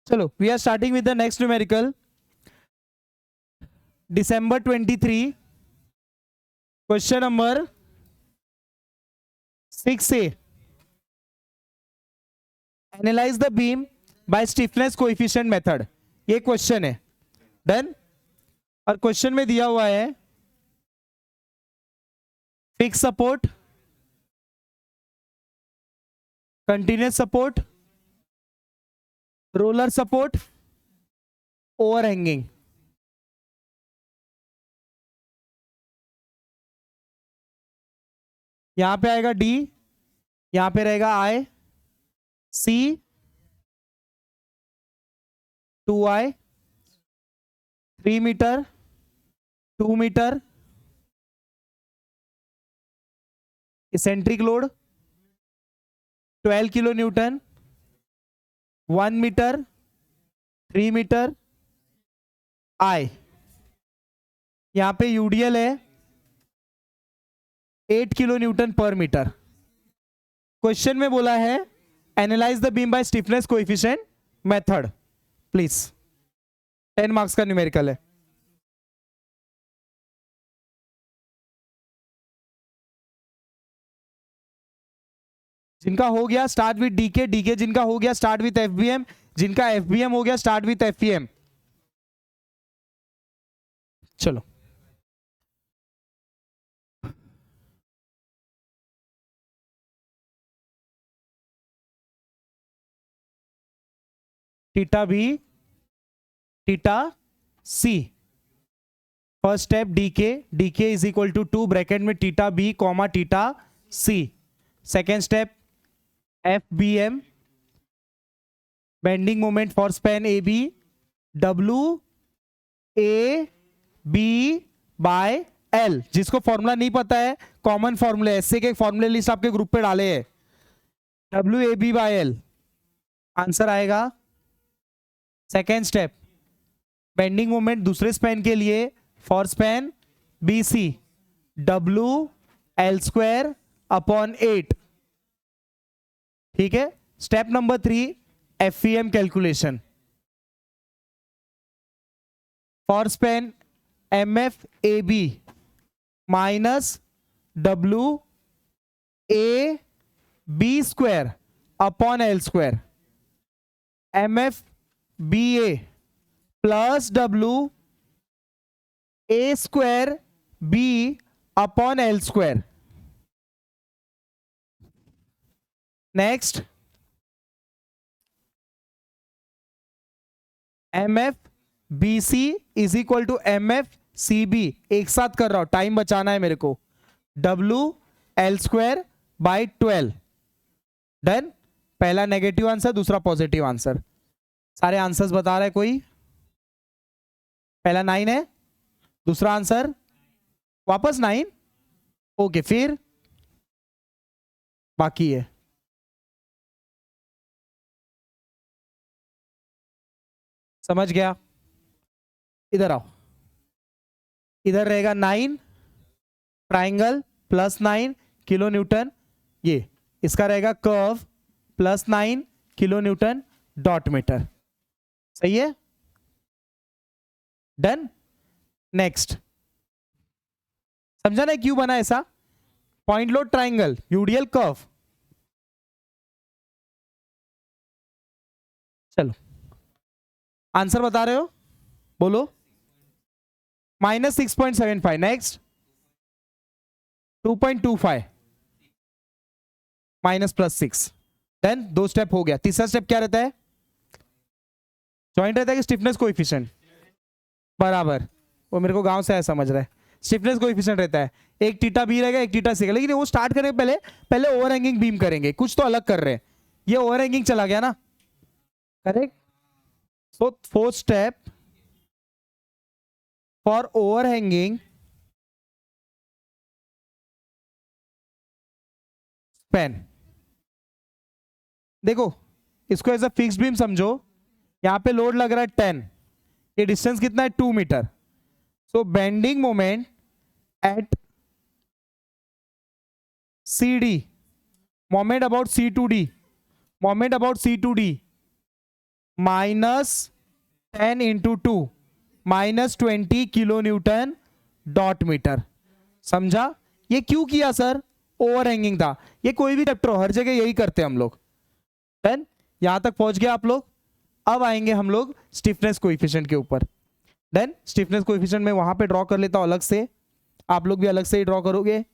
चलो, we are starting with the next numerical. December 23, question number 6A. Analyse the beam by stiffness coefficient method. ये question है. Done. और question में दिया हुआ है fix support, continuous support, roller support, overhanging. यहां पे आएगा डी, यहां पे रहेगा I, C, 2I, 3 metre, 2 metre, eccentric load 12 kilo newton, 1 metre, 3 metre, I. यहां पे यूडीएल है 8 kilo newton per metre. Question में बोला है analyse the beam by stiffness coefficient method. Please, 10 marks का न्यूमेरिकल है. जिनका हो गया स्टार्ट विद डीके, डीके जिनका हो गया स्टार्ट विद एफबीएम, जिनका एफबीएम हो गया स्टार्ट विद एफईएम. चलो, theta B, theta C. First step DK, DK is equal to 2 bracket में theta B comma theta C. Second step F B M, bending moment for span A B, W A B by L. जिसको formula नहीं पता है, common फॉर्मूले ऐसे के फॉर्मूले list आपके ग्रुप पे डाले हैं. W A B by L answer आएगा. सेकेंड स्टेप बेंडिंग मोमेंट दूसरे स्पैन के लिए for span B C, W L square upon 8. ठीक है. Step number 3 FEM calculation for span M F A B minus W A B square upon L square. M F B A plus W A square B upon L square. Next M F B C is equal to M F C B. एक साथ कर रहा हूं, time बचाना है मेरे को. W L square by 12. Done. पहला नेगेटिव आंसर, दूसरा पॉजिटिव आंसर. सारे आंसर्स बता रहे कोई? पहला 9 है, दूसरा आंसर वापस 9. ओके, फिर बाकी है. समझ गया? इधर आओ. इधर रहेगा 9 ट्राइंगल प्लस 9 किलो न्यूटन. ये इसका रहेगा curve plus 9 kilo newton dot metre. सही है? डन. नेक्स्ट, समझा ना क्यों बना ऐसा? Point load triangle, UDL curve. चलो, आंसर बता रहे हो? बोलो. -6.75. Next 2.25 minus plus 6. Then 2 step हो गया. तीसरा स्टेप क्या रहता है? जॉइंट रहता है कि स्टिफनेस कोएफिशिएंट? बराबर. वो मेरे को गांव से है, समझ रहा है. स्टिफनेस कोएफिशिएंट रहता है. एक थीटा बी रहेगा, एक थीटा सी रहेगा. लेकिन वो स्टार्ट करने पहले पहले ओवरहैंगिंग बीम करेंगे. कुछ तो अलग कर रहे हैं. ये ओवरहैंगिंग चला गया ना? Correct. So fourth step for overhanging span. देखो, इसको एज अ फिक्स्ड बीम समझो. यहां पे लोड लग रहा है 10. ये डिस्टेंस कितना है? 2 metre. So bending moment at C D, moment about C to D, moment about C to D -10 into 2 -20 kilo newton dot metre. समझा? ये क्यों किया सर? ओवर हैंगिंग था। ये कोई भी चैप्टर हो, हर जगह यही करते हैं हम लोग। डन? यहां तक पहुंच गए आप लोग? अब आएंगे हम लोग स्टिफनेस कोएफिशिएंट के ऊपर। देन स्टिफनेस कोएफिशिएंट मैं वहां पे ड्रॉ कर लेता हूं अलग से, आप लोग भी अलग से ही ड्रॉ करोगे।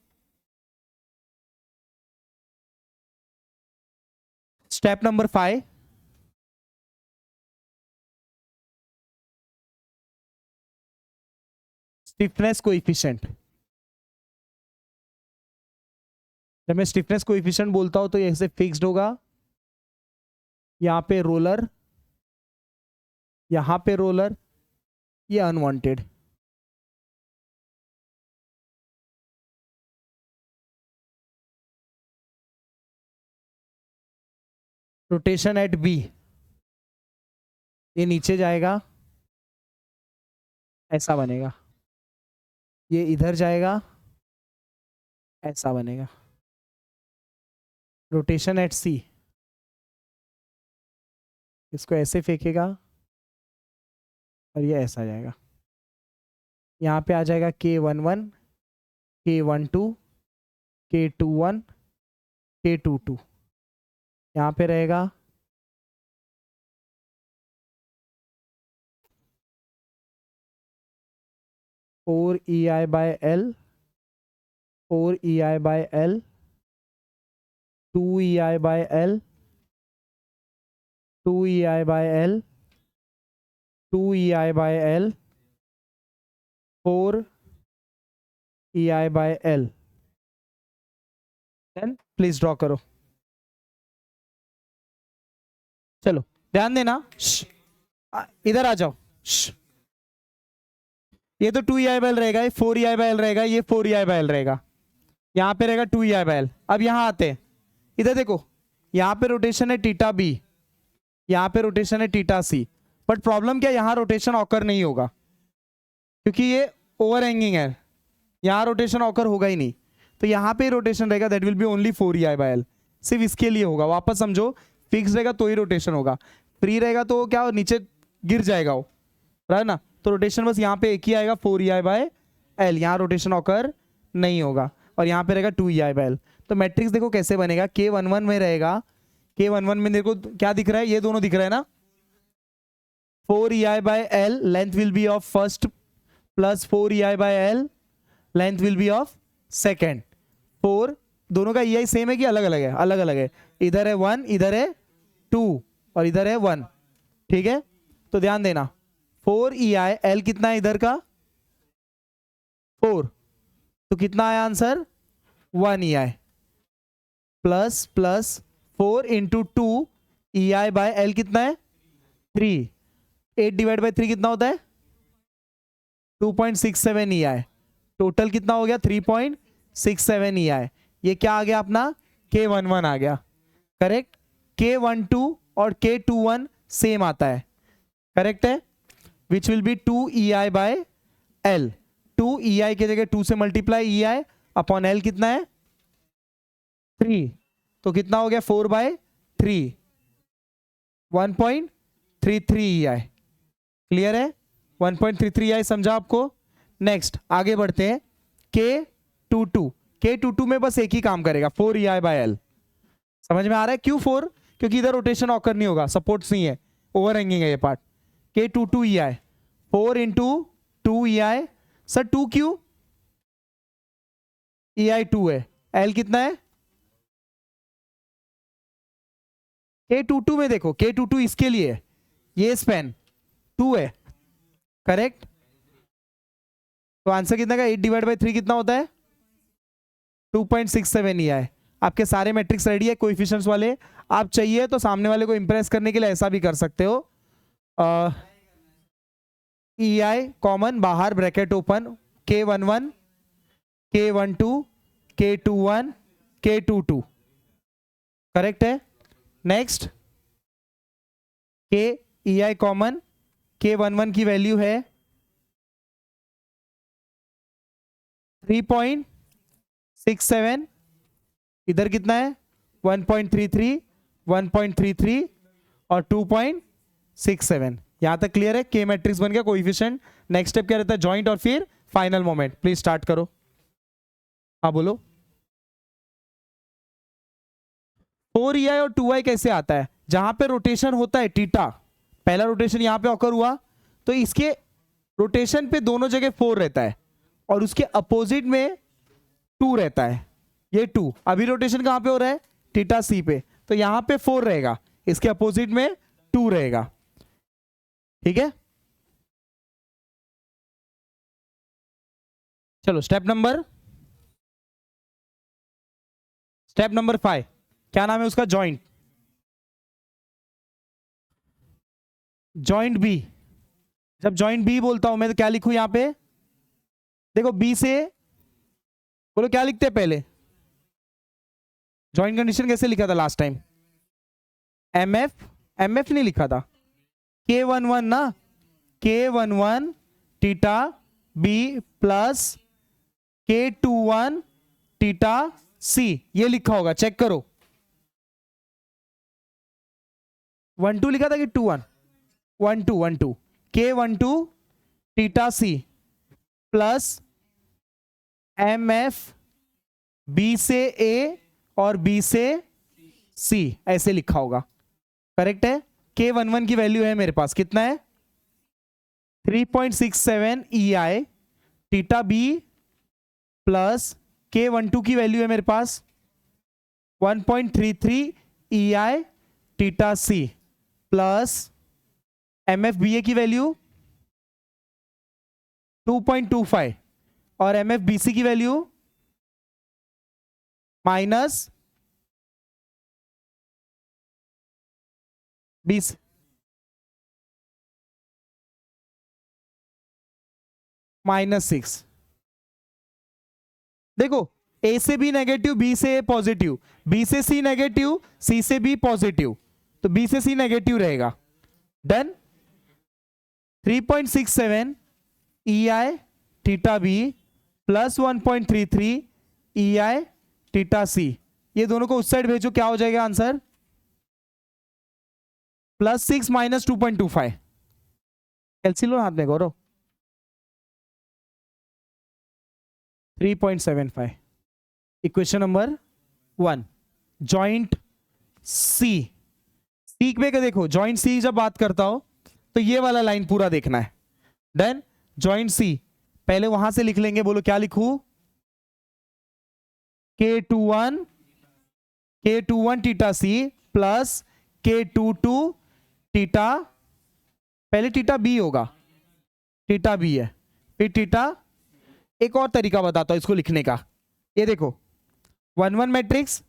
Step number 5, stiffness coefficient. जब मैं स्टिफनेस कोएफिशिएंट बोलता हूं तो ये ऐसे फिक्स्ड होगा, यहां पे रोलर, यहां पे रोलर, ये अनवांटेड। रोटेशन एट बी, ये नीचे जाएगा, ऐसा बनेगा, ये इधर जाएगा, ऐसा बनेगा। रोटेशन एट सी, इसको ऐसे फेंकेगा और ये ऐसा जाएगा, यहाँ पे आ जाएगा K11, K12, K21, K22, यहाँ पे रहेगा four EI by L, 4 EI by L, 2 EI by L, 2 EI by L, 2 EI by L, 4 EI by L। Then please draw करो। चलो ध्यान देना, इधर आ जाओ। ये तो 2 EI बाय L रहेगा, ये 4 EI बाय L रहेगा, ये 4 EI बाय L रहेगा, यहाँ पे रहेगा 2 EI बाय L। अब यहाँ आते हैं, इधर देखो, यहाँ पे रोटेशन है थीटा बी, यहाँ पे रोटेशन है थीटा सी, बट प्रॉब्लम क्या, यहाँ रोटेशन ऑकर नहीं होगा क्योंकि ये ओवर हैंगिंग है, यहाँ रोटेशन ऑकर होगा ही नहीं, तो यहाँ पे रोटेशन रहेगा, that will be only 4 EI by L। सिर्फ इसके लिए होगा, वापस समझो, फिक्स रहेगा तो ही रोटेशन होगा, फ्री रहेगा तो क्या नीचे गिर जाएगा वो, है ना? तो रोटेशन बस यहाँ पे एक ही आएगा 4 EI बाय L, यहाँ रोटेशन ऑकर नहीं होगा, और यहाँ पे रहेगा 2 EI बाय L। तो मैट्रिक्स देखो कैसे बनेगा, K11 में रहेगा, K11 में देखो क्या दिख रहा है, ये दोनों दिख रहा है ना, 4 EI by L, length will be of first plus 4 EI by L, length will be of second. 4 दोनों का EI सेम है कि अलग अलग है? अलग अलग है, इधर है 1, इधर है 2 और इधर है 1, ठीक है? तो ध्यान देना, 4 EI, L कितना है इधर का 4, तो कितना आया answer 1 EI plus plus 4 into 2 EI by L कितना है 3, 8 डिवाइड बाय 3 कितना होता है 2.67 EI, टोटल कितना हो गया 3.67 EI। ये क्या आ गया अपना K11 आ गया, करेक्ट? K12 और K21 सेम आता है, करेक्ट है, which will be 2 EI by L। 2 EI के जगह 2 से मल्टीप्लाई EI अपॉन L कितना है 3, तो कितना हो गया 4 बाय 3, 1.33 EI। क्लियर है? 1.33 EI समझा आपको? नेक्स्ट आगे बढ़ते हैं, K22, K22 में बस एक ही काम करेगा 4 EI बाय L। समझ में आ रहा है क्यों 4? क्योंकि इधर रोटेशन ऑकर नहीं होगा, सपोर्ट्स नहीं है, ओवर हैंगिंग है ये part. K22 EI 4 into 2 EI, sir 2 क्यों, EI 2 है, L कितना है K22 में देखो, K22 इसके लिए है, ये स्पैन 2 है, करेक्ट? तो आंसर कितना का 8 डिवाइड बाय 3 कितना होता है 2.67 EI। आपके सारे मैट्रिक्स रेडी है कोएफिशिएंट्स वाले, आप चाहिए तो सामने वाले को इंप्रेस करने के लिए ऐसा भी कर सकते हो, EI कॉमन बाहर bracket open, K11, K12, K21, K22, correct है? नेक्स्ट EI कॉमन, K11 की वैल्यू है 3.67, इधर कितना है 1.33, 1.33 और 7 यहां तक क्लियर है? के मैट्रिक्स बन गया कोएफिशिएंट। नेक्स्ट स्टेप क्या रहता है? जॉइंट और फिर फाइनल मोमेंट। प्लीज स्टार्ट करो। हाँ बोलो। 4EI और 2I कैसे आता है? जहां पे रोटेशन होता है थीटा, पहला रोटेशन यहां पे ऑकर हुआ तो इसके रोटेशन पे दोनों जगह 4 रहता है और उसके अपोजिट में 2 रहता है। ये 2 अभी रोटेशन कहां पे हो रहा है? थीटा सी पे, तो यहां पे 4 रहेगा, इसके अपोजिट में 2 रहेगा। ठीक है, चलो स्टेप नंबर 5 क्या नाम है उसका? जॉइंट। Joint B. जब जॉइंट बी बोलता हूं मैं तो क्या लिखूं यहां पे? देखो बी से बोलो क्या लिखते हैं पहले? जॉइंट कंडीशन कैसे लिखा था लास्ट टाइम? एमएफ नहीं लिखा था, K11 ना, K11 theta B plus K21 theta C, ये लिखा होगा, चेक करो। 12 लिखा था कि 21? 12 K12 theta C plus MF B से A और B से C, ऐसे लिखा होगा। करेक्ट है? K11 की वैल्यू है मेरे पास, कितना है? 3.67 EI theta B plus K12 की वैल्यू है मेरे पास 1.33 EI theta C plus MFBA की वैल्यू 2.25 और MFBC की वैल्यू माइनस 20 -6। देखो A से B नेगेटिव, B से A पॉजिटिव, B से C नेगेटिव, C से B पॉजिटिव, तो B से C नेगेटिव रहेगा। Done. 3.67 EI theta B plus 1.33 EI theta C, ये दोनों को उस साइड भेजो, क्या हो जाएगा आंसर? +6 माइनस 2.25। कैलकुलेटर लो हाथ में गौरव। 3.75। Equation number 1। जॉइंट सी। सी पे देखो, जॉइंट सी जब बात करता हो तो ये वाला लाइन पूरा देखना है। डन। जॉइंट सी पहले वहां से लिख लेंगे, बोलो क्या लिखूं? K21 theta C plus K22 theta, पहले थीटा बी होगा, थीटा बी है, फिर थीटा। एक और तरीका बताता हूं इसको लिखने का, ये देखो 1-1 मैट्रिक्स,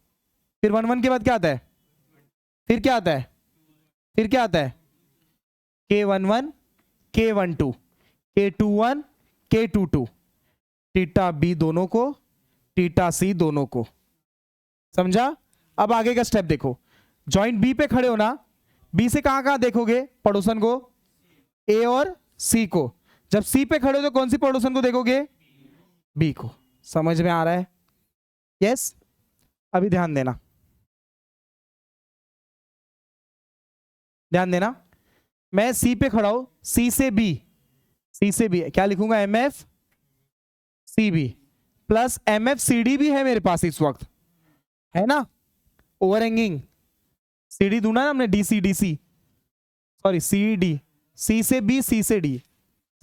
फिर 1-1 के बाद क्या आता है? फिर क्या आता है? फिर क्या आता है? K11 K12 K21 K22 theta B दोनों को, थीटा सी दोनों को। समझा? अब आगे का स्टेप देखो। जॉइंट बी पे खड़े हो ना, बी से कहां कहां देखोगे पड़ोसन को? ए और सी को। जब सी पे खड़े हो तो कौन सी पड़ोसन को देखोगे? बी को। समझ में आ रहा है? यस। अभी ध्यान देना, ध्यान देना। मैं सी पे खड़ा हूं, सी से बी, सी से बी क्या लिखूंगा? MF CB plus MF CD भी है मेरे पास इस वक्त, है ना? ओवरहैंगिंग CD दूंगा ना हमने, DC सॉरी CD, C से B C से D,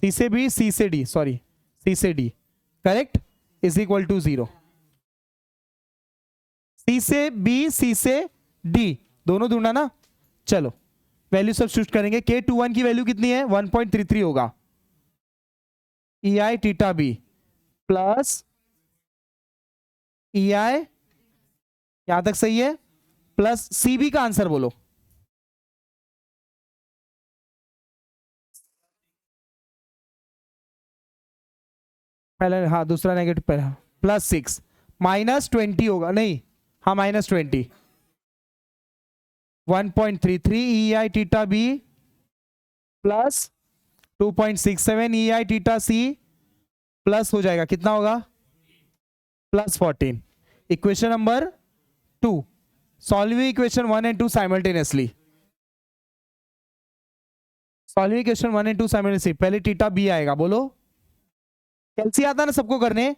C से B C से D, सॉरी C से D, correct, is equal to 0। C से B C से D दोनों ढूंढना ना। चलो वैल्यू सब्स्टिट्यूट करेंगे। K21 की वैल्यू कितनी है? 1.33 होगा। EI theta B plus EI, यहां तक सही है, प्लस CB का आंसर बोलो। पहले हाँ, दूसरा नेगेटिव पहला, +6 -20 होगा, नहीं हाँ -20, 1.33 EI theta B plus 2.67 EI theta C plus हो जाएगा, कितना होगा? +14। Equation number 2। Solve equation 1 and 2 simultaneously. Solving question 1 and 2 simultaneously, पहले थीटा बी आएगा, बोलो। कैलसी आता है ना सबको करने,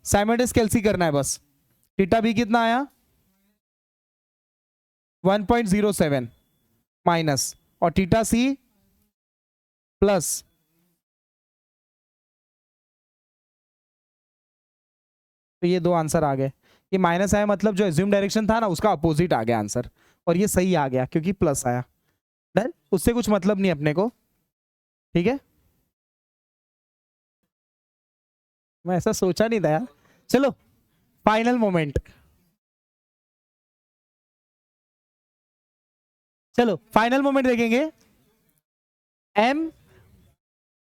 साइमल्टेनियस कैलसी करना है बस। थीटा बी कितना आया 1.07 माइनस, और थीटा सी प्लस। तो ये दो आंसर आ गए। ये माइनस आया मतलब जो एज्यूम डायरेक्शन था ना उसका अपोजिट आ गया आंसर, और ये सही आ गया क्योंकि प्लस आया। डन, उससे कुछ मतलब नहीं अपने को, ठीक है। मैं ऐसा सोचा नहीं था यार। चलो फाइनल मोमेंट, चलो फाइनल मोमेंट देखेंगे। एम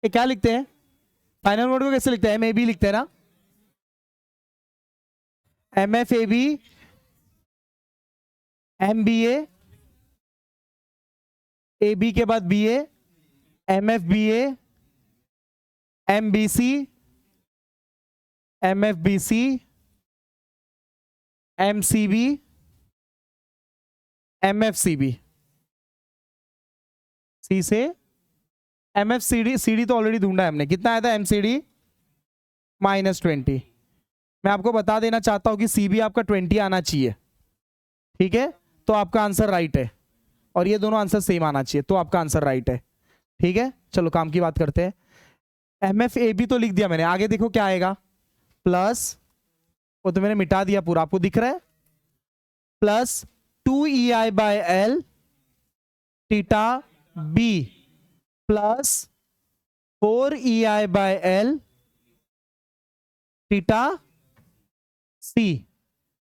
ये क्या लिखते हैं, फाइनल मोमेंट को कैसे लिखते हैं, एम ए बी लिखते हैं ना, M F A B, M B A B के बाद B M F B M B C, M F B C, M C B, M F C B, C से M F C D, C D तो already ढूंढा है हमने, कितना आया था एम सी डी -20। मैं आपको बता देना चाहता हूं कि सी बी आपका 20 आना चाहिए, ठीक है, तो आपका आंसर राइट है, और ये दोनों आंसर सेम आना चाहिए, तो आपका आंसर राइट है, ठीक है। चलो काम की बात करते हैं। एम एफ ए बी तो लिख दिया मैंने, आगे देखो क्या आएगा, प्लस, वो तो मैंने मिटा दिया पूरा, आपको दिख रहा है, plus 2EI/L theta B plus 4EI/L theta C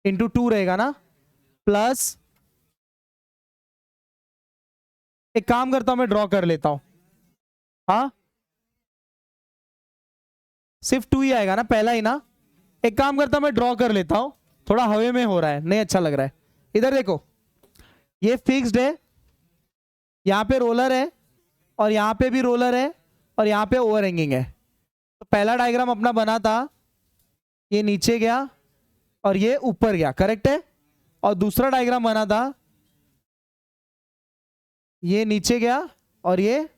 into 2 रहेगा ना, प्लस एक काम करता हूं मैं ड्रॉ कर लेता हूं, हाँ सिर्फ 2 ही आएगा ना, पहला ही ना। एक काम करता हूं मैं ड्रॉ कर लेता हूं, थोड़ा हवे में हो रहा है, नहीं अच्छा लग रहा है। इधर देखो, ये फिक्स्ड है, यहां पे रोलर है, और यहां पे भी रोलर है, और यहां पे ओवर हैंगिंग है। तो पहला डायग्राम अपना बना था, ये नीचे गया और ये ऊपर गया, करेक्ट है। और दूसरा डायग्राम बना था, ये नीचे गया और ये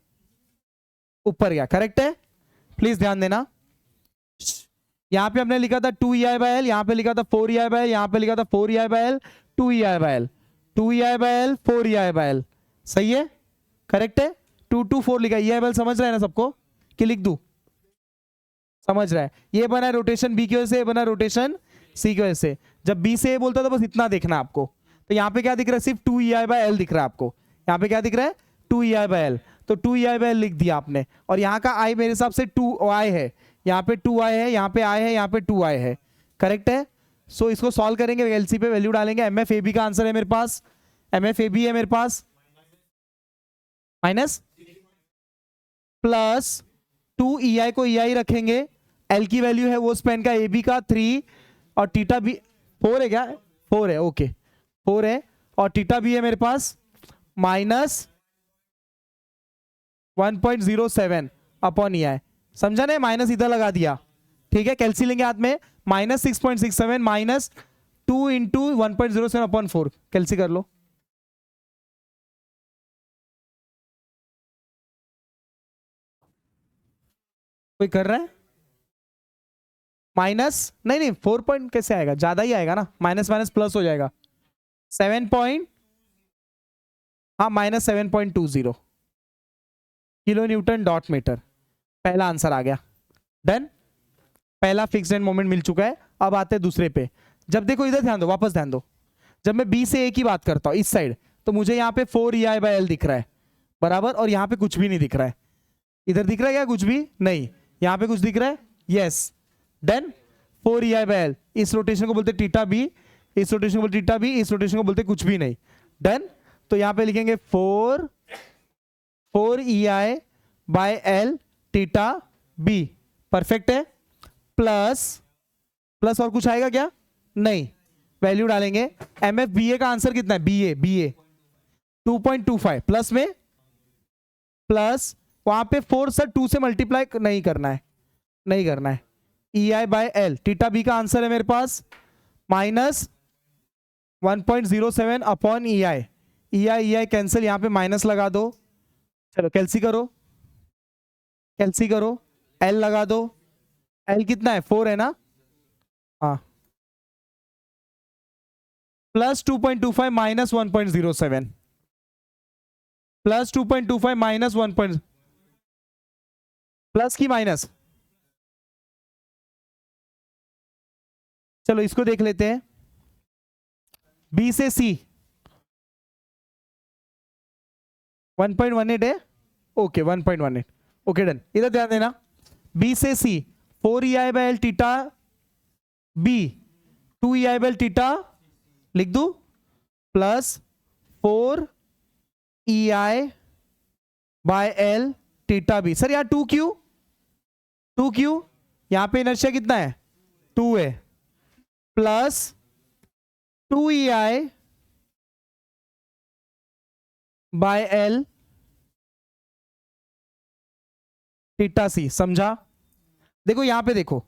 ऊपर गया, करेक्ट है। प्लीज ध्यान देना, यहां पे हमने लिखा था 2EI/L, यहां पे लिखा था 4EI/L, यहां पे लिखा था 4EI/L, 2EI/L, 2EI/L, 4EI/L, सही है, करेक्ट है। 2 2 4 लिखा, EI/L समझ रहे हैं ना सबको, कि लिख दूं, समझ रहा है। ये बना रोटेशन बी की वजह से, ये बना रोटेशन सी की वजह से। जब बी से ए बोलता तो बस इतना देखना आपको। तो यहाँ पे क्या दिख रहा है, सिर्फ 2EI/L दिख रहा है आपको। यहाँ पे क्या दिख रहा है, 2EI/L, तो 2EI/L लिख दिया आपने। और यहाँ का आई मेरे हिसाब से 2I है, यहाँ पे 2I है, यहाँ पे I है, यहाँ पे 2I है, करेक्ट है। सो इसको सॉल्व करेंगे, एलसी पे वैल्यू डालेंगे। एम एफ ए बी का आंसर है मेरे पास, एम एफ ए बी है मेरे पास माइनस, प्लस 2EI को EI रखेंगे, L की वैल्यू है वो स्पेन का AB का 3, और थीटा बी 4 है, क्या 4 है, ओके 4 है, और थीटा बी है मेरे पास माइनस 1.07 अपॉन EI, समझा ना, माइनस इधर लगा दिया, ठीक है। कैलसी लेंगे हाथ में, माइनस 6.67 माइनस 2 इंटू 1.07 अपॉन 4, कैलसी कर लो। कोई कर रहा है, माइनस नहीं नहीं 4 पॉइंट कैसे आएगा, ज्यादा ही आएगा ना, माइनस माइनस प्लस हो जाएगा, 7 पॉइंट, हाँ minus 7.20 kilo newton dot metre, पहला आंसर आ गया। डन, पहला फिक्स्ड एंड मोमेंट मिल चुका है। अब आते हैं दूसरे पे। जब देखो इधर ध्यान दो, वापस ध्यान दो, जब मैं बी से ए की बात करता हूं इस साइड, तो मुझे यहाँ पे 4EI/L दिख रहा है बराबर, और यहाँ पे कुछ भी नहीं दिख रहा है। इधर दिख रहा है क्या, कुछ भी नहीं, यहाँ पे कुछ दिख रहा है, यस। देन 4EI/L, इस रोटेशन को बोलते थीटा बी, इस रोटेशन को बोलते थीटा बी, इस रोटेशन को बोलते कुछ भी नहीं। डन, तो यहाँ पे लिखेंगे 4EI/L थीटा बी, परफेक्ट है। प्लस प्लस और कुछ आएगा क्या, नहीं, वैल्यू डालेंगे। MFBA का आंसर कितना है, BA 2.25 प्लस में, प्लस वहां पे 4 सर 2 से मल्टीप्लाई नहीं करना है, नहीं करना है। EI/L थीटा बी का आंसर है मेरे पास minus 1.07 upon EI, EI cancel, यहां पे माइनस लगा दो, चलो कैल्सी करो, कैल्सी करो, एल लगा दो। एल कितना है, 4 है ना, हाँ, plus 2.25 minus 1.07, plus 2.25 minus 1. Plus की माइनस, चलो इसको देख लेते हैं। बी से सी 1.18 है, ओके 1.18, ओके डन। इधर ध्यान देना, बी से सी 4EI/L theta B 2EI/L theta लिख दू, plus 4EI/L theta B. Sir यार 2Q यहां पे इनर्शिया कितना है, 2 है, प्लस 2EI/L थीटा सी। समझा? देखो यहां पे देखो,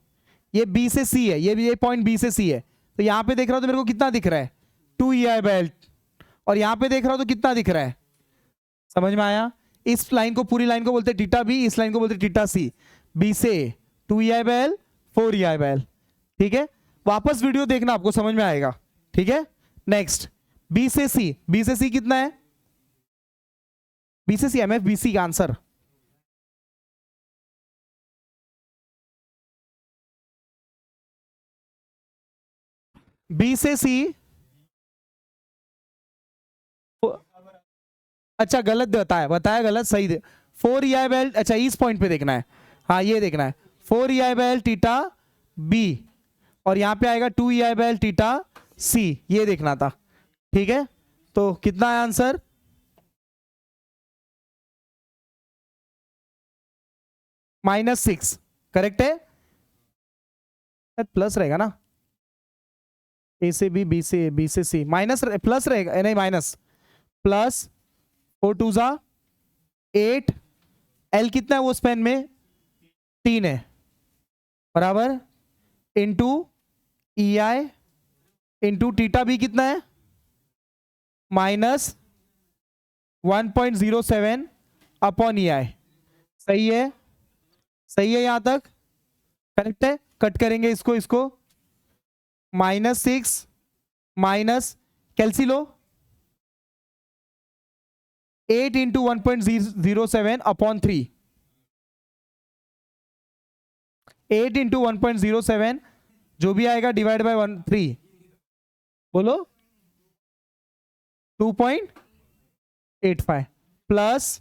ये बी से सी है, ये पॉइंट बी से सी है, तो यहां पे देख रहा हो तो मेरे को कितना दिख रहा है, 2EI/L, और यहां पे देख रहा हो तो कितना दिख रहा है, समझ में आया? इस लाइन को, पूरी लाइन को बोलते थीटा बी, इस लाइन को बोलते थीटा सी। बी से 2EI/L 4EI/L, ठीक है? वापस वीडियो देखना, आपको समझ में आएगा, ठीक है? नेक्स्ट बी से सी, बी से सी कितना है, बी से सी MFBC का आंसर, बी से सी, अच्छा गलत बताया गलत, सही 4EI/L, अच्छा इस पॉइंट पे देखना है, हाँ ये देखना है 4EI/L थीटा बी, और यहां पे आएगा 2EI/L थीटा सी, ये देखना था, ठीक है? तो कितना है आंसर, -6, करेक्ट है? प्लस रहेगा ना, ए से बी, बी से सी, माइनस प्लस रहेगा, नहीं माइनस, प्लस 4 2 जा 8, एल कितना है वो स्पेन में, 3 है, बराबर, into EI into theta B कितना है, -1.07 अपॉन EI। सही है, सही है यहां तक, करेक्ट है? कट करेंगे इसको, -6 माइनस कैल्सी लो, 8 इंटू 1.07 अपॉन 3, 8 इंटू 1.07 जो भी आएगा डिवाइड बाय 3, बोलो 2.85, प्लस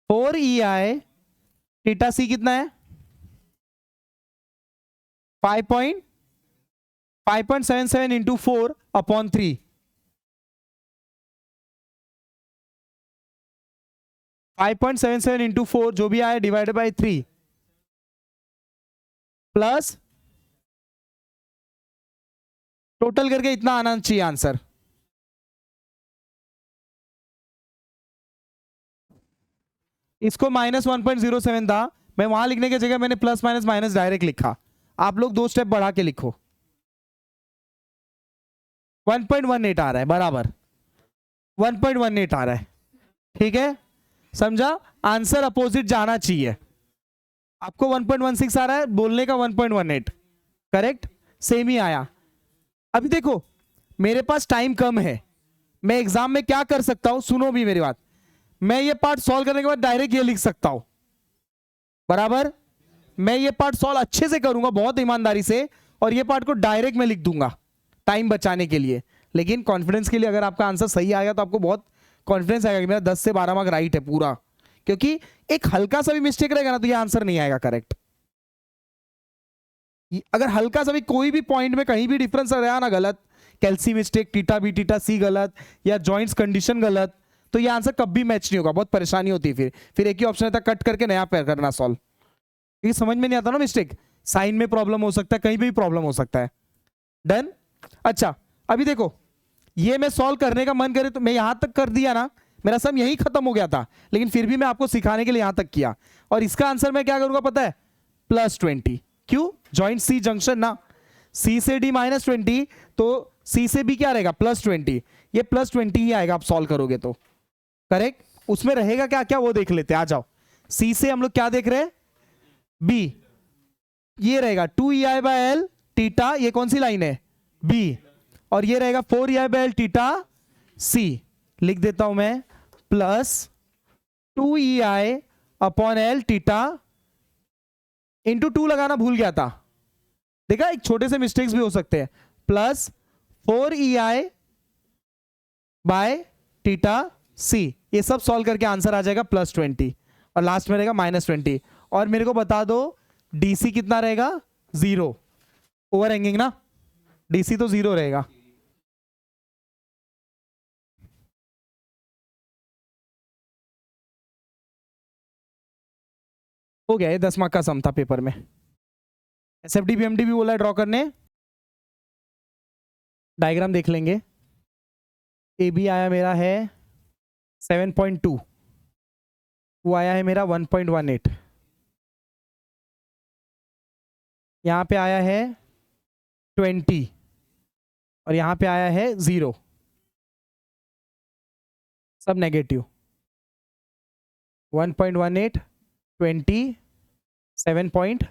4EI थीटा सी कितना है, 5.77 इंटू 4 अपॉन 3, 5.77 इंटू 4 जो भी आया डिवाइड बाय 3, प्लस टोटल करके इतना आना चाहिए आंसर। इसको -1.07 था, मैं वहां लिखने की जगह मैंने प्लस माइनस माइनस डायरेक्ट लिखा, आप लोग 2 स्टेप बढ़ा के लिखो। 1.18 आ रहा है, बराबर 1.18 आ रहा है, ठीक है? समझा? आंसर अपोजिट जाना चाहिए। आपको 1.16 आ रहा है, बोलने का 1.18, करेक्ट? सेम ही आया। अभी देखो मेरे पास टाइम कम है, मैं एग्जाम में क्या कर सकता हूं, सुनो भी मेरी बात, मैं ये पार्ट सॉल्व करने के बाद डायरेक्ट ये लिख सकता हूं, बराबर? मैं ये पार्ट सॉल्व अच्छे से करूंगा, बहुत ईमानदारी से, और ये पार्ट को डायरेक्ट में लिख दूंगा टाइम बचाने के लिए। लेकिन कॉन्फिडेंस के लिए अगर आपका आंसर सही आएगा तो आपको बहुत कॉन्फिडेंस आएगा कि मेरा 10 से 12 मार्क राइट है पूरा, क्योंकि एक हल्का सा भी मिस्टेक रहेगा ना तो ये आंसर नहीं आएगा करेक्ट। अगर हल्का सा भी कोई भी पॉइंट में कहीं भी डिफरेंस रहा ना गलत, कैल्सी मिस्टेक, थीटा बी थीटा सी गलत, या जॉइंट्स कंडीशन गलत, तो ये आंसर कभी मैच नहीं होगा, बहुत परेशानी होती है। फिर एक ही ऑप्शन रहता है, कट करके नया पेयर करना सॉल्व, क्योंकि समझ में नहीं आता ना, मिस्टेक साइन में प्रॉब्लम हो सकता है, कहीं भी प्रॉब्लम हो सकता है। डन? अच्छा अभी देखो, ये मैं सॉल्व करने का मन करे तो मैं यहां तक कर दिया ना, मेरा सम यही खत्म हो गया था, लेकिन फिर भी मैं आपको सिखाने के लिए यहां तक किया। और इसका आंसर मैं क्या करूंगा पता है, +20। क्यों? जॉइंट सी जंक्शन ना, सी से डी -20, तो सी से बी क्या रहेगा, +20, ये +20 ही आएगा आप सॉल्व करोगे तो, करेक्ट? उसमें रहेगा क्या क्या वो देख लेते हैं, आ जाओ। सी से हम लोग क्या देख रहे हैं, बी, ये रहेगा 2EI/L थीटा, ये कौन सी लाइन है, बी, और ये रहेगा 4EI/L थीटा सी। लिख देता हूं मैं प्लस 2EI/L थीटा इंटू 2 लगाना भूल गया था, देखा एक छोटे से मिस्टेक्स भी हो सकते हैं, प्लस 4EI/थीटा सी। ये सब सॉल्व करके आंसर आ जाएगा +20 और लास्ट में रहेगा -20। और मेरे को बता दो डीसी कितना रहेगा, 0, ओवर हैंगिंग ना, डीसी तो 0 रहेगा। हो गया, ये 10 मार्क का सम था पेपर में। एसएफडी बीएमडी भी बोला है ड्रॉ करने, डायग्राम देख लेंगे। ए बी आया मेरा है 7.2, वो आया है मेरा 1.18, यहाँ पे आया है 20 और यहाँ पे आया है 0, सब नेगेटिव। 1.18, 20, 7.20,